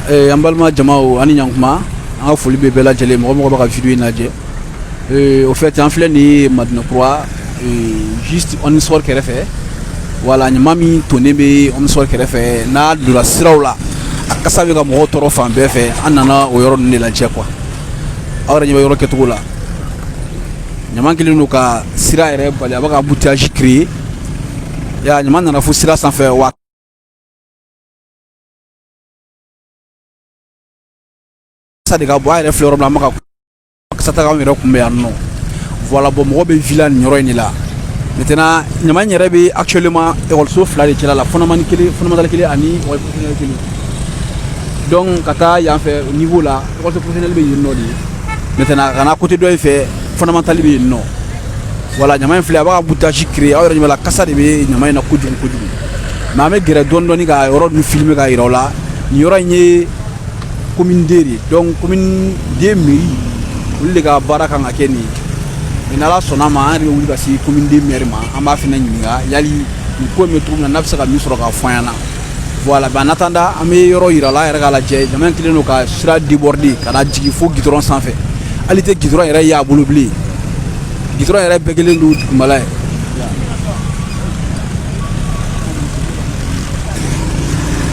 an balima jamaw ani ɲankuma an ka foli bɛ bɛɛ lajɛlen mɔgɔ mɔgɔ bɛ ka video in lajɛ au fait an filɛ ni Madina Kura juste Onisfor kɛrɛfɛ wala ɲama min tonnen bɛ Onisfor kɛrɛfɛ n'a donna siraw la a kasa bɛ ka mɔgɔw tɔɔrɔ fan bɛɛ fɛ an nana o yɔrɔ ninnu de lajɛ quoi aw yɛrɛ ɲɛ bɛ yɔrɔ kɛcogo la ɲama kelen don ka sira yɛrɛ bali a bɛ ka embouteillage créer ya ɲama nana fo sira sanfɛ wa kasa de ka bɔ a yɛrɛ filɛ yɔrɔ min na an bɛ ka kasa ta anw yɛrɛ kunbɛn yan nɔ voilà bon mɔgɔ bɛ villa nin yɔrɔ in de la maintenant ɲama in yɛrɛ bɛ actuellement école fila de cɛla la fondamental kelen ani école professionnelle kelen donc ka taa yan fɛ au niveau la école professionnelle bɛ yen nɔ de maintenant ka na côté dɔ in fɛ fondamental bɛ yen nɔ voilà ɲama in filɛ a b'a ka embouteillage créer aw yɛrɛ ɲɛ b'a la kasa de bɛ ɲama in na kojugu kojugu mais an bɛ gɛrɛ dɔɔni dɔɔni ka yɔrɔ ninnu filmer ka yira aw la nin yɔrɔ in ye commune D de donc commune D mairie olu de ka baara kan ka kɛ nin ye n'ala sɔnna ma an yɛrɛ bɛ wuli ka se commune D maire ma an b'a fana ɲininka yali nin ko in bɛ cogo min na n'a bɛ se ka min sɔrɔ k'a fɔ an ɲɛna voilà mais en attendant an bɛ yɔrɔ yira la an yɛrɛ k'a lajɛ jama in kɛlen don ka sira déborder ka na jigin fo goudron sanfɛ hali tɛ goudron yɛrɛ y'a bolo bilen goudron yɛrɛ bɛɛ kɛlen don dugumala ye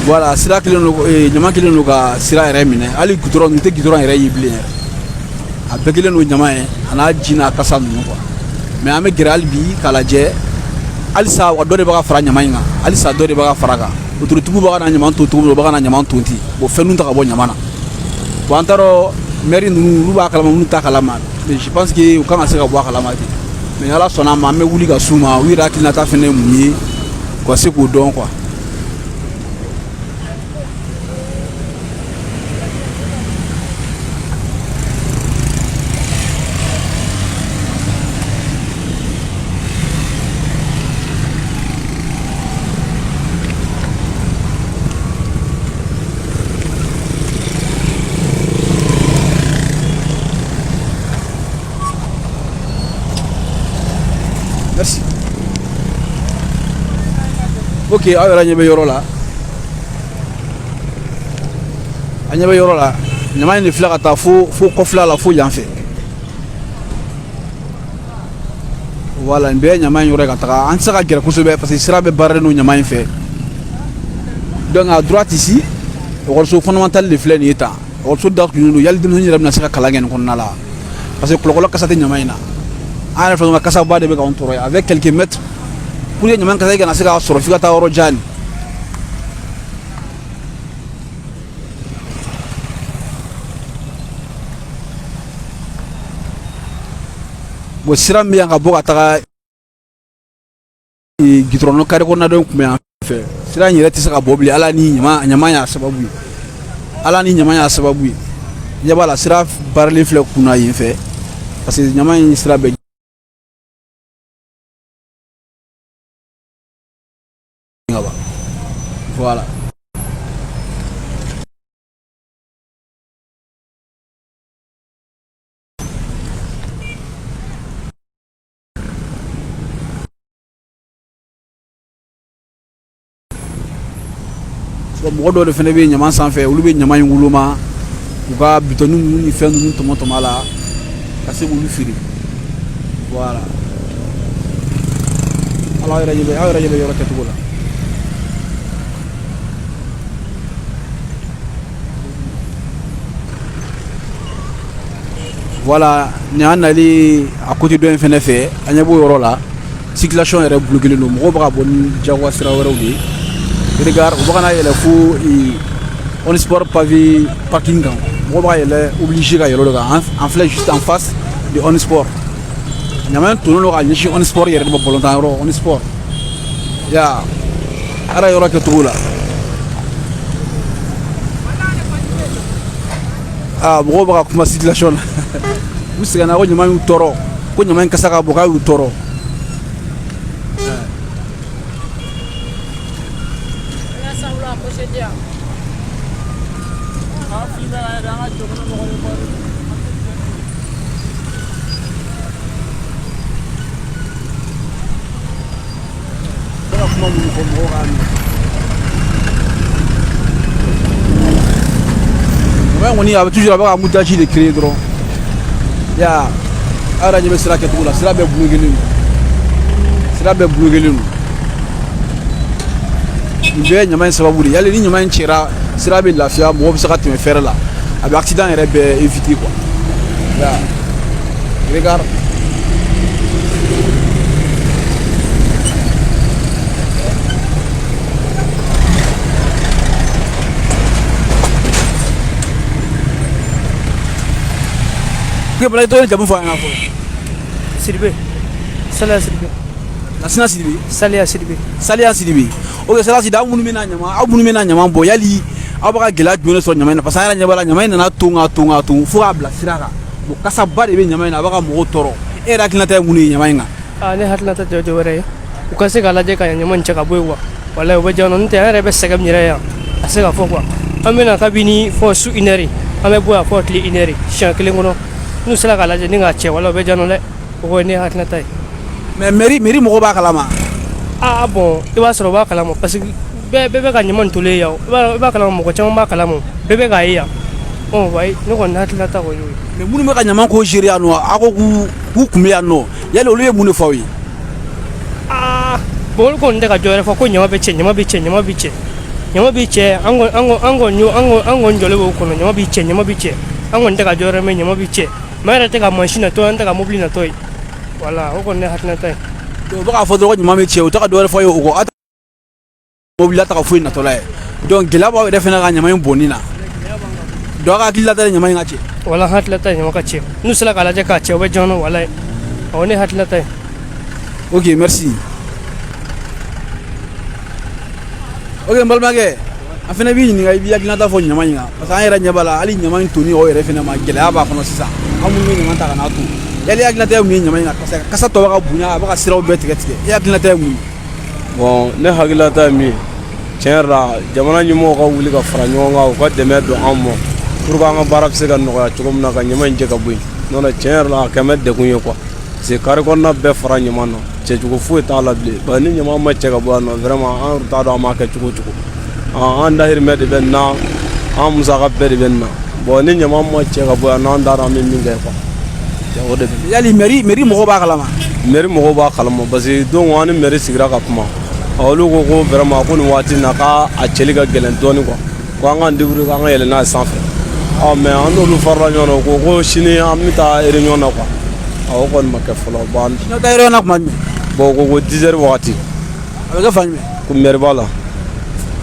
voilà sira kelen don ɲama kelen don ka sira yɛrɛ minɛ hali goudron nin tɛ goudron yɛrɛ ye bilen yɛrɛ a bɛɛ kelen don ɲama ye a n'a ji n'a kasa ninnu quoi mais an bɛ gɛrɛ hali bi k'a lajɛ halisa dɔ de bɛ ka fara ɲama in kan halisa dɔ de bɛ ka fara kan autoritigiw bɛ ka na ɲama ton cogo min na u bɛ ka na ɲama ton ten bon fɛn ninnu ta ka bɔ ɲama na bon an t'a dɔn maire ninnu olu b'a kalama minnu t'a kalama mais je pense que u kan ka se ka bɔ a kalama ten mais n'ala sɔnna ma an bɛ wuli ka s'u ma u yɛrɛ hakilinata fɛnɛ ye mun ye u ka se k'o dɔn quoi. Merci. Ok, aw yɛrɛ ɲɛ bɛ yɔrɔ la a ɲɛ bɛ yɔrɔ la ɲama in de filɛ ka taa fo kɔfɛla la fo yan fɛ voilà nin bɛɛ ye ɲama in yɔrɔ ye ka taga an tɛ se ka gɛrɛ kosɛbɛ parce que sira bɛ barré don ɲama in fɛ donc à droite ici école fondamentale de filɛ nin ye tan école datugulen don yali denmisɛnnin yɛrɛ bɛna se ka kalan kɛ nin kɔnɔna la parce que kɔlɔkɔlɔ kasa tɛ ɲama in na an yɛrɛ fɛ kasa ba de bɛ k'anw tɔɔrɔ avec quelques mètres pour que ɲama in kasa kana se ka sɔrɔ f'i ka taa yɔrɔ jan bon sira min bɛ yan ka bɔ ka taga goudron carré kɔnɔna dɔ in kun bɛ yan fɛ sira in yɛrɛ tɛ se ka bɔ bilen ala ni ɲama y'a sababu ye ala ni ɲama y'a sababu ye ɲɛ b'a la sira baaralen filɛ kunna yen fɛ parce que ɲama in sira bɛ voilà mɔgɔ dɔw de fɛnɛ bɛ ɲama sanfɛ olu bɛ ɲama in woloma u ka bitɔnni ninnu ni fɛn ninnu tɔmɔ a la ka se k'olu feere voilà aw yɛrɛ ɲɛ bɛ yɔrɔ kɛcogo la. Voilà ni an nali a côté dɔ in fɛnɛ fɛ an ɲɛ b'o yɔrɔ la circulation yɛrɛ bloqué don mɔgɔw bɛ ka bɔ ni jagoya sira wɛrɛw de ye regarde u bɛ ka na yɛlɛ fo Onisfor pavé parking kan mɔgɔw bɛ ka yɛlɛ obligé ka yɛlɛ o de kan an filɛ juste en face de Onisfor ɲama in tonnen don ka ɲɛsin Onisfor yɛrɛ de ma balontan yɔrɔ Onisfor ya ara yɔrɔ kɛcogo la mɔgɔw bɛ ka kuma circulation na u sɛgɛnna ko ɲama y'u tɔɔrɔ ko ɲama in kasa ka bɔ k'a y'u tɔɔrɔ ɲama kɔni a bɛ toujours a bɛ ka montage de créer dɔrɔn ya aw yɛrɛ ɲɛ bɛ sira kɛcogo la sira bɛɛ bloquelen don sira bɛɛ bloquelen don nin bɛɛ ye ɲama in sababu de yali ni ɲama in cɛra sira bɛ lafiya mɔgɔ bɛ se ka tɛmɛ fɛrɛ la a bɛ accident yɛrɛ bɛɛ éviter quoi ya regarde que bala to jamu fa na ko Sidibe Salia Sidibe Nasina Sidibe Salia Sidibe o Salia Sidibe aw munnu mena ɲama bɔ yali aw bɛ ka gɛlɛya jumɛn sɔrɔ ɲama in na parce que an yɛrɛ ɲɛ b'a la ɲama in nana ton fo k'a bila sira kan bon kasaba de bɛ ɲama in na a bɛ ka mɔgɔw tɔɔrɔ e yɛrɛ hakilinata ye mun ye ɲama in kan ne hakilinata tɛ dɔwɛrɛ ye u ka se k'a lajɛ ka ɲama in cɛ ka bɔ yen quoi walahi o bɛ diya n ye n'o tɛ an yɛrɛ bɛ sɛgɛn min yɛrɛ yan a se ka fɔ quoi an bɛna kabini fɔ su 1 heure an bɛ bɔ yan fɔ tile 1 heure siɲɛ kelen kɔnɔ n'u sera k'a lajɛ ni k'a cɛ walahi o bɛ diya n ye dɛ o ye ne hakilinata ye mais mairie mɔgɔw b'a kalama bon i b'a sɔrɔ o b'a kalama parce que bɛɛ bɛ ka ɲama in tolen yan i b'a kalama mɔgɔ caman b'a kalama bɛɛ bɛ k'a ye yan wayi ne kɔni hakilinata kɔni y'o ye mais minnu bɛ ka ɲama ko gérer yan nɔ aw ko k'u kun bɛ yan nɔ yali olu ye mun de fɔ aw ye bon olu kɔni tɛ ka jɔ yɛrɛ fɔ ko ɲama bɛ cɛ an kɔni jɔlen b'o kɔnɔ ɲama bɛ cɛ an kɔni tɛ ka jɔ yɛrɛ mɛ ɲama bɛ cɛ mɛ an yɛrɛ tɛ ka mansin natɔ an tɛ ka mobili natɔ ye voilà o kɔni ne hakilinata ye donc u bɛ k'a fɔ dɔrɔn ko ɲama bɛ cɛ u tɛ ka dɔwɛrɛ fɔ ye o kɔ aw tɛ mobili la taga foyi natɔla ye donc gɛlɛya b'aw yɛrɛ fana ka ɲama in bɔnni na donc aw ka hakilinata ye ɲama in ka cɛ wala hakilinata ye ɲama ka cɛ n'u sera k'a lajɛ k'a cɛ o bɛ diya n ye walahi o ne hakilinata ye ok merci ok n balimakɛ an fana b'i ɲininka i b'i hakilinata fɔ ɲama in kan parce que an yɛrɛ ɲɛ b'a la hali ɲama in toni o yɛrɛ fana ma gɛlɛya b'a kɔnɔ sisan an minnu bɛ ɲama ta ka n'a to yali hakilinata ye mun ye ɲama in kan parce que kasa tɔ bɛ ka bonya a bɛ ka siraw bɛɛ tigɛ tigɛ e hakilinata ye mun ye bon ne hakilinata ye min ye tiɲɛ yɛrɛ la jamana ɲɛmɔgɔw ka wuli ka fara ɲɔgɔn kan u ka dɛmɛ don an ma pour que an ka baara bɛ se ka nɔgɔya cogo min na ka ɲama in jɛ ka bɔ yen n'o tɛ tiɲɛ yɛrɛ la a kɛmɛ degun ye quoi parce que kare kɔnɔna bɛɛ fara ɲama na cɛcogo foyi t'a la bilen bari ni ɲama ma cɛ ka bɔ yan nɔ vraiment an yɛrɛ t'a dɔn an b'a kɛ cogo o cogo an dahirimɛ de bɛ nin na an musaka bɛɛ de bɛ nin na bon ni ɲama ma cɛ ka bɔ yan nɔ an t'a dɔn an bɛ min kɛ quoi o de bɛ yali mairie mɔgɔw b'a kalama mairie mɔgɔw b'a kalama parce que don an ni mairie sigira ka kuma olu ko vraiment ko nin waati in na k'a cɛli ka gɛlɛn dɔɔnin quoi ko an k'an débrouiller k'an ka yɛlɛn n'a ye sanfɛ mais an n'olu farala ɲɔgɔn na ko sini an bɛ taa réunion na quoi o kɔni ma kɛ fɔlɔ bon n'aw taa réunion na tuma jumɛn bon ko 10 heures wagati a bɛ kɛ fan jumɛn ko mairie b'a la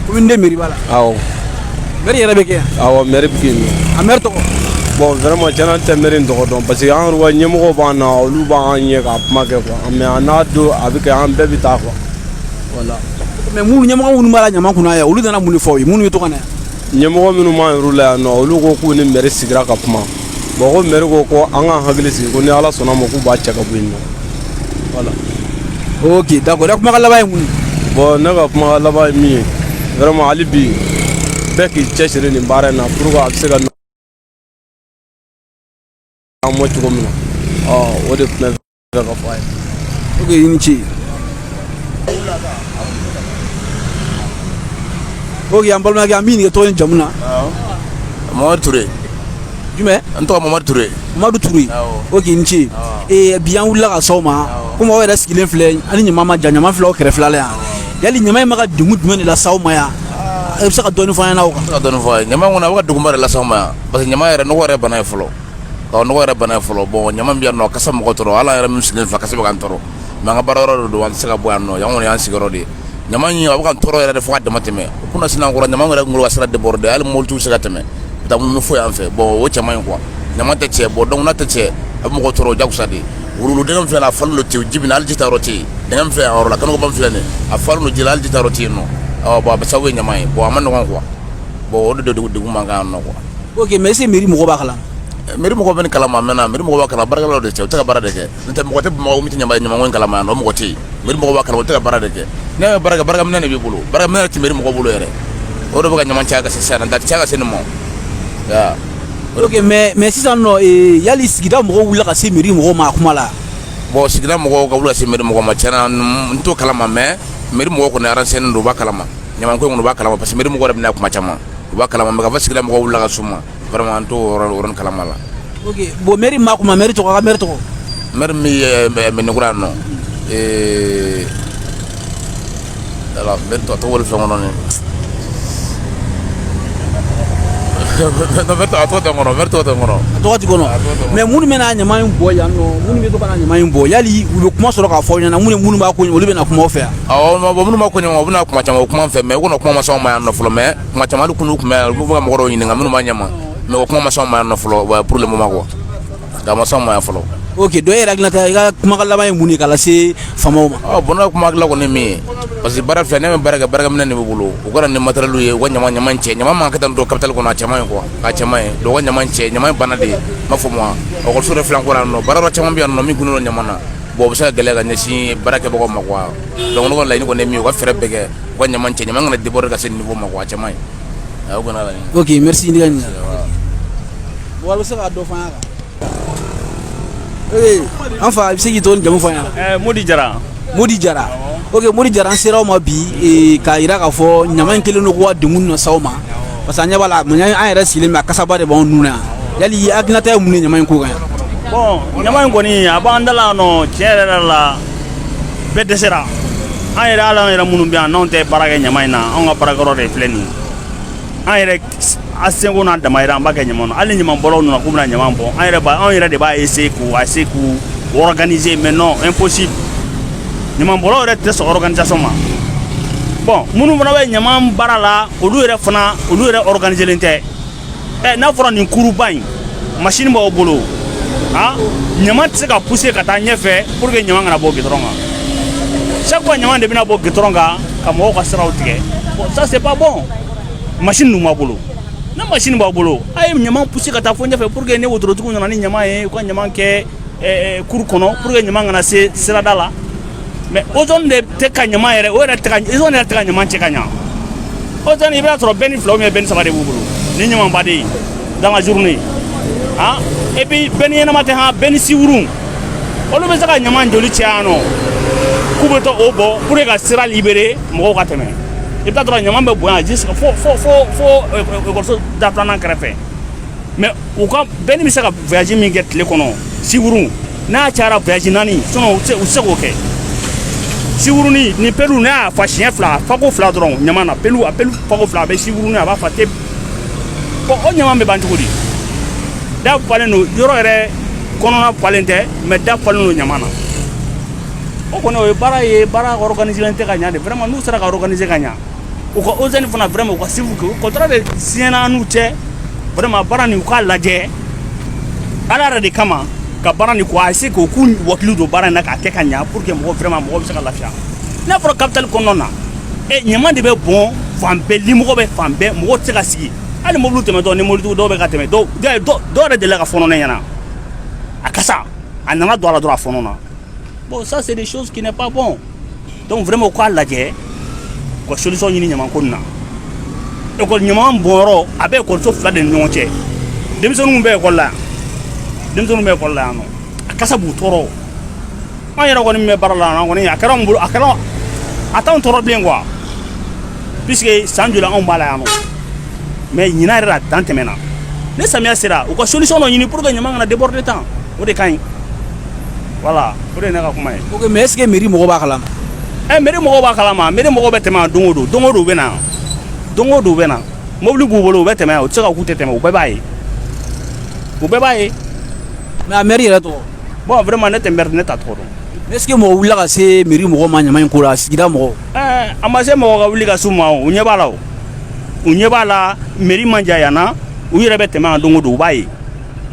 commune de mairie b'a la awɔ mairie yɛrɛ bɛ kɛ yan awɔ mairie bɛ kɛ yen nɔ a maire tɔgɔ bon vraiment tiɲɛna n tɛ mairie in tɔgɔ dɔn parce que an yɛrɛ ka ɲɛmɔgɔw b'an na olu b'an ɲɛ ka kuma kɛ quoi mais a n'a don a bɛ kɛ an bɛɛ bɛ taa quoi voilà mais ɲɛmɔgɔ minnu b'a la ɲama kunna yan olu nana mun de fɔ aw ye minnu bɛ to ka na yan ɲɛmɔgɔ minnu b'an yɛrɛ la yan nɔ olu ko k'u ni mairie sigira ka kuma bon ko mairie ko an k'an hakili sigi ko ni ala sɔnna ma k'u b'a cɛ ka bɔ yen nɔ voilà ok d'accord e ka kumakan laban ye mun ye bon ne ka kumakan laban ye min ye vraiment hali bi bɛɛ k'i cɛsiri nin baara in na pour que a bɛ se ka an mɔ cogo min na o de tun bɛ fɛ ka fɔ a ye ok i ni ce ok an balimakɛ an b'i ɲininka tɔgɔ ni jamu na Mamadu Ture jumɛn n tɔgɔ Mamadu Ture Mamadu Ture ok i ni ce bi an wulila ka s'aw ma komi aw yɛrɛ sigilen filɛ ani ɲama ma jan ɲama filɛ aw kɛrɛfɛla la yan yali ɲama in ma ka degun jumɛn de lase aw ma yan e bɛ se ka dɔɔni fɔ an ɲɛna o kan se ka dɔɔni fɔ a ye ɲama kɔnɔ a bɛ ka degunba de lase an ma yan parce que ɲama yɛrɛ nɔgɔ yɛrɛ bana ye fɔlɔ nɔgɔ yɛrɛ bana ye fɔlɔ bon ɲama bɛ yan nɔ kasa mɔgɔ tɔɔrɔ hali an yɛrɛ min sigilen filɛ kasa bɛ k'an tɔɔrɔ mais an ka baara yɔrɔ de don an tɛ se ka bɔ yan nɔ yan kɔni y'an sigiyɔrɔ de ye ɲama in a bɛ ka tɔɔrɔ yɛrɛ de fo ka dama tɛmɛ o kunna sinan kɔrɔ ɲama yɛrɛ kunkolo ka sira débordé hali mobilitigiw tɛ se ka tɛmɛ u taa munumunu fo yan fɛ bon o cɛ man ɲi quoi ɲama tɛ cɛ bon donc n'a tɛ cɛ a bɛ mɔgɔ tɔɔrɔ jagosa de wululu dɛngɛ min filɛ nin ye a falen don ten ji bɛ na hali ji ta yɔrɔ tɛ yen dɛngɛ min filɛ yan yɔrɔ la kanɔgɔba min filɛ nin ye a falen don ji la hali ji ta yɔrɔ tɛ yen nɔ bon a bɛ sababu ye ɲama ye bon a ma nɔgɔn quoi bon o de degun man kan yan nɔ quoi ok mais est ce que mairie mɔgɔw b'a kalama mairie mɔgɔ bɛ nin kalama a mɛnna mairie mɔgɔ b'a kalama baarakɛlaw de cɛ u tɛ ka baara de kɛ n'o tɛ mɔgɔ tɛ Bamakɔ min tɛ ɲama in kalama yan nɔ o mɔgɔ tɛ yen mairie mɔgɔ b'a kalama u tɛ ka baara de kɛ ne ye baara kɛ baarakɛminɛ de b'i bolo baarakɛminɛ tɛ mairie mɔgɔ bolo yɛrɛ o de bɛ ka ɲama caya ka se sisan nɔ caya ka se nin ma ok mais sisan nɔ yali sigida mɔgɔw wulila ka se mairie mɔgɔw ma a kuma la bon sigida mɔgɔw ka wuli ka se mairie mɔgɔw ma tiɲɛna n t'o kalama mais mairie mɔgɔw kɔni renseigné don u b'a kalama ɲama ko in kɔni u b'a kalama parce que mairie mɔgɔw yɛrɛ bɛ na kuma caman u b'a kalama mais ka fɔ sigida mɔgɔw wulila ka s'u ma vraiment an to oron kalama la. Ok bon mairie ma kuma mairie to ka mairie to Mer mi me nugura no ala ben to wol fe ngono ni no merto to ngono to ti kono mais munu mena nyama yin bo ya no munu me to kana nyama yin bo yali u be kuma soro ka fo nyana munu ba ko olu be na kuma ofa awo mo munu ma ko nyama bu na kuma chama kuma fe me ko no kuma ma so ma no flo me kuma chama lu kunu kuma bu ga mo ro yin nga munu ma nyama me ko kuma ma so ma no flo pour le moment ko da ma so ma flo. Ok do era glata ga kuma kala may muni kala se famo ma bona kuma kala ko ne mi parce que bara fe ne bara mena ne bulo o gara ne matériel ye wanya nyama nche nyama man katan do capital ko na chama ko a chama do wanya nche nyama bana de ma fo mo o ko sure flan ko no bara chama bi no mi kuno nyama na bo bisa gele ga nyasi bara ke bako makwa donc no la ni ko ne mi ko fere bege wanya nche nyama ngana de bor ga sen niveau makwa chama o ko na la ni. Ok merci ndiga ni wala sa do fa enfin c'est qui tourne jamu fanya Modi Jara ok Modi Jara sera ma bi ka ira ka fo nyama kele no ko dungun no sawma parce que nyaba la munya an yɛrɛ sigilen ma kasaba de b'anw nuna yali aginata ye mun ye ɲama in ko kan bon ɲama in kɔni a b'an dala nɔ tiɲɛ yɛrɛ la bɛɛ dɛsɛra an yɛrɛ ala yɛrɛ minnu bɛ yan n'anw tɛ baara kɛ ɲama in na anw ka baarakɛyɔrɔ de filɛ nin ye an yɛrɛ a senko n'a damayira an b'a kɛ ɲama na hali ɲama bɔlaw nana k'u bɛna ɲama bɔ anw yɛrɛ de b'a essayer k'u organiser mais non impossible ɲama bɔlaw yɛrɛ tɛ sɔn organisation ma bon minnu fana bɛ ɲama baara la olu yɛrɛ organiser len tɛ n'a fɔra nin kuruba in machine b'aw bolo ɲama tɛ se ka pousser ka taa ɲɛfɛ pour que ɲama kana bɔ gitɔrɔn kan chaque fois ɲama de bɛna bɔ gitɔrɔn kan ka mɔgɔw ka siraw tigɛ bon ça c'est pas bon machine dun b'a bolo na machine b'a bolo a ye ɲama pousser ka taa fo ɲɛfɛ pour que ne wotorotigiw nana ni ɲama ye u ka ɲama kɛ cour kɔnɔ pour que ɲama kana se sirada la mais ozone de tɛ ka ɲama yɛrɛ o yɛrɛ tɛ ka ozone yɛrɛ tɛ ka ɲama cɛ ka ɲa ozone i b'a sɔrɔ bɛɛ ni fila ou bien bɛɛ ni saba de b'u bolo ni ɲama baden dans la journée et puis bɛɛ ni ɲɛnama tɛ bɛɛ ni siwurun olu bɛ se ka ɲama joli cɛ yan nɔ k'u bɛ taa o bɔ pour que ka sira libérer mɔgɔw ka tɛmɛ i bɛ taa sɔrɔ ɲama bɛ bonya jusqu'à fo ekɔliso da filanan kɛrɛfɛ mais u ka bɛɛ ni bɛ se ka voyage min kɛ tile kɔnɔ siwurun n'a cayara voyage naani sinon u tɛ se k'o kɛ siwurunin ni pelu ne y'a fa siɲɛ fila fako fila dɔrɔn ɲama na pelu fako fila a bɛ siwurunin a b'a fa te bon o ɲama bɛ ban cogo di da falen don yɔrɔ yɛrɛ kɔnɔna falen tɛ mais da falen don ɲama na o kɔni o ye baara organiser tɛ ka ɲa de vraiment n'u sera ka organiser ka ɲa u ka ozone fana vraiment u ka sifu kɛ contrat de siɲɛna n'u cɛ vraiment baara nin u k'a lajɛ ala yɛrɛ de kama ka baara nin ko a essayer k'u wakili don baara in na k'a kɛ ka ɲa pour que mɔgɔ bɛ se ka lafiya n'a fɔra capitale kɔnɔna na ɲama de bɛ bɔn fan bɛɛ limɔgɔ bɛ fan bɛɛ mɔgɔ tɛ se ka sigi hali mobili tɛmɛtɔ ni mobilitigiw dɔw bɛ ka tɛmɛ dɔw yɛrɛ delila ka fɔnɔ ne ɲɛna a kasa a nana don a la dɔrɔn a fɔnɔ na bon ça c'est des choses qui n'est pas bon donc vraiment u k'a lajɛ u ka solution ɲini ɲama ko nin na école ɲama bɔnyɔrɔ a bɛ écoliso fila de ni ɲɔgɔn cɛ denmisɛnninw bɛ école la yan nɔ a kasa b'u tɔɔrɔ an yɛrɛ kɔni min bɛ baara la kɔni a kɛra an bolo a t'anw tɔɔrɔ bilen quoi puisque san joli anw b'a la yan nɔ mais ɲinan yɛrɛ la dan tɛmɛna ni samiya sera u ka solution dɔ ɲini pour que ɲama kana déborder tan o de ka ɲi voilà o de ye ne ka kuma ye. ok mais est ce que mairie mɔgɔw b'a kalama. mairie mɔgɔw b'a kalama mairie mɔgɔw bɛ tɛmɛ yan don o don u bɛ na mobili b'u bolo u bɛ tɛmɛ yan u tɛ se ka k'u tɛ tɛmɛ u bɛɛ b'a ye. mais a mairie yɛrɛ tɔgɔ. bon vraiment ne tɛ maire ne t'a tɔgɔ dɔn. est ce que mɔgɔ wulila ka se mairie mɔgɔw ma ɲama in ko la sigida mɔgɔw. a ma se mɔgɔ ka wuli ka s'u ma o u ɲɛ b'a la mairie man jan yan na u yɛrɛ bɛ tɛmɛ yan don o don u b'a ye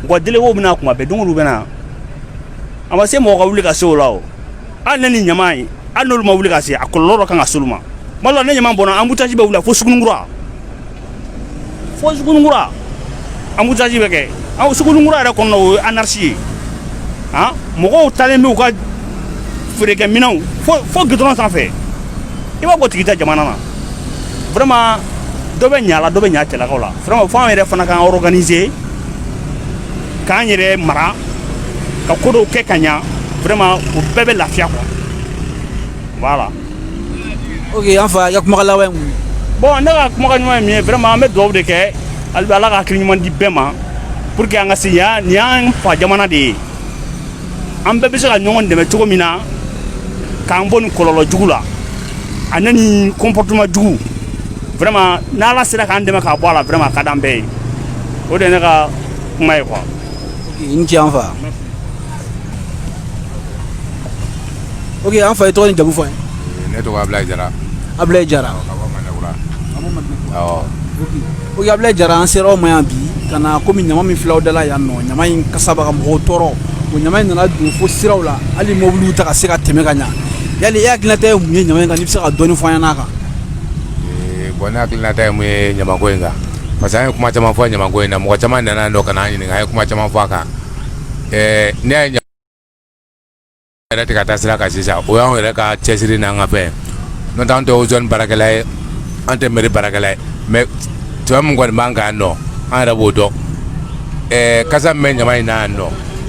u ka délégués bɛna kuma bɛɛ don o don u bɛ na a ma se mɔgɔ ka wuli ka se o la o hali ne ni ɲama ye hali n'olu ma wuli ka se a kɔlɔlɔ dɔ kan ka s'olu ma tuma dɔ la ne ɲama bɔnna embouteillage bɛ wuli fo Sugununkura embouteillage bɛ kɛ Sugununkura yɛrɛ kɔnɔna o ye anarchie ye mɔgɔw talen bɛ u ka feerekɛminɛnw fo gudɔrɔn sanfɛ i b'a fɔ tigi tɛ jamana na vraiment dɔ bɛ ɲa a la dɔ bɛ ɲa cɛlakaw la vraiment fo an yɛrɛ fana k'an organiser k'an yɛrɛ mara ka ko dɔw kɛ ka ɲa vraiment o bɛɛ bɛ lafiya quoi voilà. ok an fa i ka kumakan laban ye mun ye. bon ne ka kumakan ɲuman ye min ye vraiment an bɛ dugawu de kɛ hali bi ala ka hakili ɲuman di bɛɛ ma pour que an ka se yan nin y'an fa jamana de ye an bɛɛ bɛ se ka ɲɔgɔn dɛmɛ cogo min na k'an bɔ nin kɔlɔlɔ jugu la ani nin comportement jugu vraiment n'ala sera k'an dɛmɛ k'a bɔ a la vraiment a ka d'an bɛɛ ye o de ye ne ka kuma ye quoi. i ni ce an fa. ok an fa i tɔgɔ ni jamu fɔ n ye. Ne tɔgɔ Ablaye Jara. Ablaye Jara. Ka bɔ Manakura. Awɔ. ok Ablaye Jara an sera aw ma yan bi ka na komi ɲama min filɛ aw da la yan nɔ ɲama in kasa bɛ ka mɔgɔw tɔɔrɔ o ɲama in nana don fo siraw la hali mobiliw ta ka se ka tɛmɛ ka ɲa yali e hakilinata ye mun ye ɲama in kan n'i bɛ se ka dɔɔni fɔ an ɲɛna a kan. Bon ne hakilinata ye mun ye ɲamako in kan parce que an ye kuma caman fɔ ɲamako in na mɔgɔ caman nana dɔ ka na an ɲininka an ye kuma caman fɔ a kan ne ye yɛrɛ tɛ ka taa sira kan sisan o y'anw yɛrɛ ka cɛsiri n'an ka fɛn n'o tɛ an tɛ o zone baarakɛla ye an tɛ mairie baarakɛla ye mais tuma min kɔni b'an kan yan nɔ an yɛrɛ b'o dɔn kasa min bɛ ɲama in na yan nɔ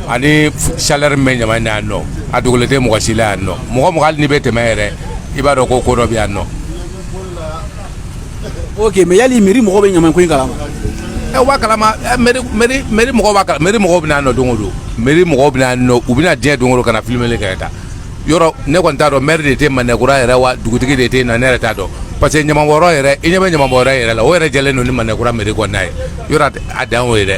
ani chaleur min bɛ ɲama in na yan nɔ a dogolen tɛ mɔgɔ si la yan nɔ mɔgɔ hali n'i bɛ tɛmɛ yɛrɛ i b'a dɔn ko ko dɔ bɛ yan nɔ. ok mais yali mairie mɔgɔw bɛ ɲama ko in kalama. o b'a kalama mairie mɔgɔw b'a kalama mairie mɔgɔw bɛ na yan nɔ don o don mairie mɔgɔw bɛ na yan nɔ u bɛ na diɲɛ don o don ka na filmeli kɛ ta yɔrɔ ne kɔni t'a dɔn maire de tɛ Manakura yɛrɛ wa dugutigi de tɛ na ne yɛrɛ t'a dɔn parce que ɲamabɔyɔrɔ yɛrɛ i ɲɛ bɛ ɲamabɔyɔrɔ yɛrɛ la o yɛrɛ jɛlen don ni Manakura mairie kɔnɔna ye yɔrɔ a dan o ye dɛ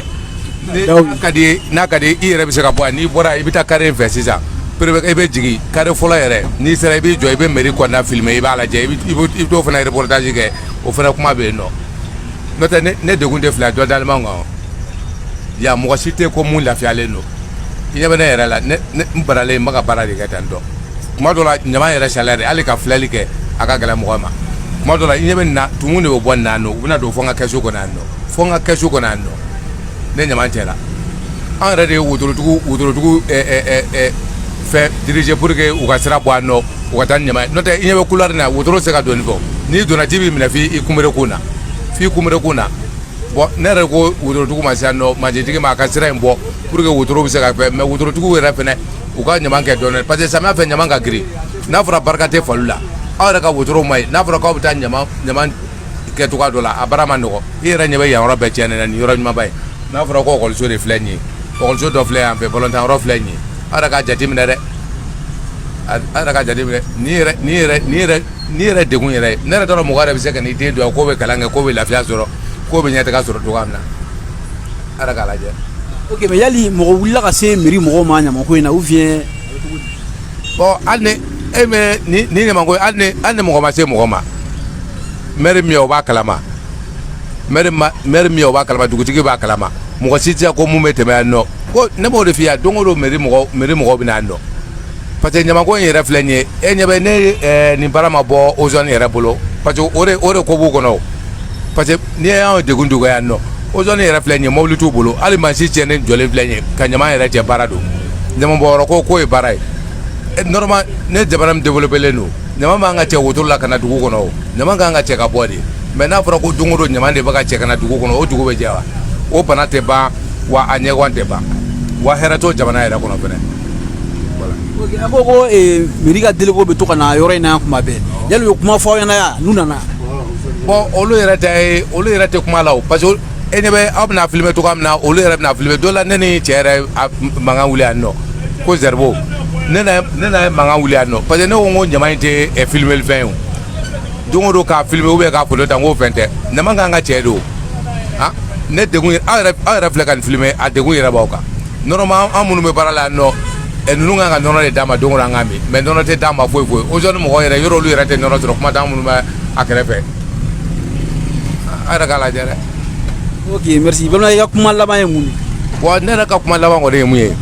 n'a ka di i yɛrɛ bɛ se ka bɔ yan n'i bɔra i bɛ taa carré in fɛ sisan i bɛ jigin carré fɔlɔ yɛrɛ n'i sera i b'i jɔ i bɛ mairie kɔnɔna filmer i b'a lajɛ i bɛ t'o fana reportage kɛ o fana kuma bɛ yen nɔ n'o tɛ ne degun tɛ fila dɔ dalen man kan yan mɔgɔ si tɛ ko mun lafiyalen don i ɲɛ bɛ ne yɛrɛ la n baralen n bɛ ka baara de kɛ tan tɔ tuma dɔ la ɲama yɛrɛ chaleur hali ka filɛli kɛ a ka gɛlɛn mɔgɔ ma tuma dɔ la i ɲɛ bɛ nin na tumu de bɛ bɔ nin na yan nɔ u bɛna don fo n ka kɛsu kɔnɔ yan nɔ fo n ka kɛsu kɔnɔ yan nɔ ne ɲama cɛla an yɛrɛ de ye wotorotigiw fɛ diriger pour que u ka sira bɔ yan nɔ u ka taa ni ɲama ye n'o tɛ i ɲɛ bɛ couloir na wotoro tɛ se ka don nin fɛ n'i donna ji b'i minɛ f'i kunberekun na bon ne yɛrɛ ko wotorotigiw ma sisan nɔ manjitigi ma a ka sira in bɔ pour que wotoro bɛ se ka fɛ mais wotorotigiw yɛrɛ fɛnɛ u ka ɲama kɛ dɔɔnin parce que samiya fɛ ɲama ka girin n'a fɔra barika tɛ faliw la aw yɛrɛ ka wotoro ma ɲi n'a fɔra k'aw bɛ taa ɲama kɛ cogoya dɔ la a baara ma nɔgɔ i yɛrɛ ɲɛ bɛ yan yɔrɔ bɛɛ tiɲɛnen na nin yɔrɔ ɲumanba ye n'a fɔra ko ekɔliso de filɛ nin ye ekɔliso dɔ filɛ yan fɛ balontan yɔrɔ filɛ nin ye aw yɛrɛ ka jateminɛ dɛ aw yɛrɛ ka jateminɛ ni yɛrɛ degun yɛrɛ ne yɛrɛ t'a dɔn mɔgɔ yɛrɛ bɛ se ka n'i den don k'o bɛ kalan kɛ k'o bɛ lafiya sɔrɔ k'o bɛ ɲɛtaga sɔrɔ cogoya min na aw yɛrɛ k'a lajɛ. ok mais yali mɔgɔ wulila ka se mairie mɔgɔw ma ɲamako in na ou bien. bon hali ni e mɛ ni ɲamako hali ni mɔgɔ ma se mɔgɔ ma maire min o b'a kalama maire min o b'a kalama dugutigi b'a kalama mɔgɔ si tɛ se ko mun bɛ tɛmɛ yan nɔ ko ne b'o de f'i ye don o don mairie mɔgɔw bɛ na yan nɔ parce que ɲamako in yɛrɛ filɛ nin ye e ɲɛ bɛ ne nin baara ma bɔ ozone yɛrɛ bolo parce que o de ko b'u kɔnɔ parce que n'i y'anw degun dogo yan nɔ ozone yɛrɛ filɛ nin ye mobili t'u bolo hali mansin tiɲɛnen jɔlen filɛ nin ye ka ɲama yɛrɛ cɛ baara don ɲamabɔyɔrɔ ko k'o ye baara ye normal ne jamana min développélen don ɲama man ka cɛ wotoro la ka na dugu kɔnɔ o ɲama kan ka cɛ ka bɔ de mais n'a fɔra ko don o don ɲama de bɛ ka cɛ ka na dugu kɔnɔ o dugu bɛ jɛ wa o bana tɛ ban wa a ɲɛgɔn tɛ ban wa hɛrɛ t'o jamana yɛrɛ kɔnɔ fɛnɛ. ok a ko ko mairie ka délégué bɛ to ka na yɔrɔ in na yan kuma bɛɛ yali u ye kuma fɔ aw ɲɛna yan n'u nana. bon olu yɛrɛ tɛ kuma la o parce que e ɲɛ bɛ aw bɛna filmer cogoya min na olu yɛrɛ bɛna filmer dɔ la ne ni cɛ yɛrɛ mankan wuli yan nɔ ko zɛribo ne na ye mankan wuli yan nɔ parce que ne ko n ko ɲama in tɛ filmeli fɛn ye o don o don k'a filmer ou bien k'a photo ta n k'o fɛn tɛ ɲama kan ka cɛ don ne degun aw yɛrɛ filɛ ka nin filmer a degun yɛrɛ b'aw kan normalement an minnu bɛ baara la yan nɔ ninnu kan ka nɔnɔ de d'a ma don o don an ka min mais nɔnɔ tɛ d'a ma foyi foyi o zone mɔgɔ yɛrɛ yɔrɔ olu yɛrɛ tɛ nɔnɔ sɔrɔ kuma t'an minnu bɛ a kɛrɛfɛ a yɛrɛ k'a lajɛ dɛ. ok merci bamanan i ka kuma laban ye mun ye. bon ne yɛrɛ ka kuma laban kɔni ye mun ye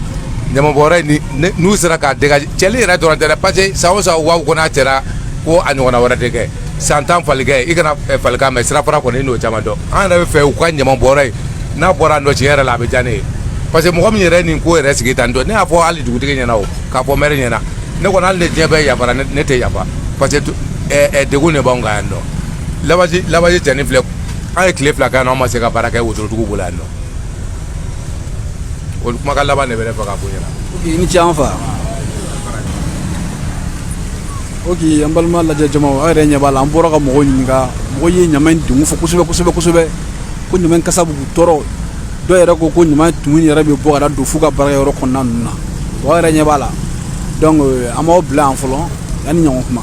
ɲamabɔyɔrɔ in n'u sera k'a dégagé cɛli yɛrɛ dɔrɔn tɛ dɛ parce que san o san u b'a fɔ ko n'a cɛra ko a ɲɔgɔnna wɛrɛ tɛ kɛ san tan falikɛ i kana falikan mɛn sirafara kɔni i n'o caman dɔn an yɛrɛ bɛ fɛ u ka ɲamabɔyɔrɔ in n'a bɔra nɔ tiɲɛ yɛrɛ la a bɛ diya ne ye parce que mɔgɔ min yɛrɛ nin ko yɛrɛ sigi tan tɔ ne y'a fɔ hali dugutigi ɲɛna o k'a fɔ maire ɲɛna ne kɔni hali ne diɲɛ bɛɛ yafara ne tɛ yafa parce que degun de b'anw kan yan nɔ labaji cɛnin filɛ an ye tile fila kɛ yan nɔ an ma se ka baara kɛ wotorotigiw bolo yan nɔ o kumakan laban de bɛ ne fɛ k'a fɔ ɲɛna. ok i ni ce an fa. ok an balima lajɛ jamaw aw yɛrɛ ɲɛ b'a la an bɔra ka mɔgɔw ɲininka mɔgɔw ye ɲama in degun fɔ kosɛbɛ kosɛbɛ kosɛbɛ ko ɲuman kasa b'u tɔɔrɔ dɔw yɛrɛ ko ɲuman tumu yɛrɛ bɛ bɔ ka don f'u ka baarakɛyɔrɔ kɔnɔna ninnu na wa yɛrɛ ɲɛ b'a la donc an b'aw bila yan fɔlɔ yanni ɲɔgɔn kuma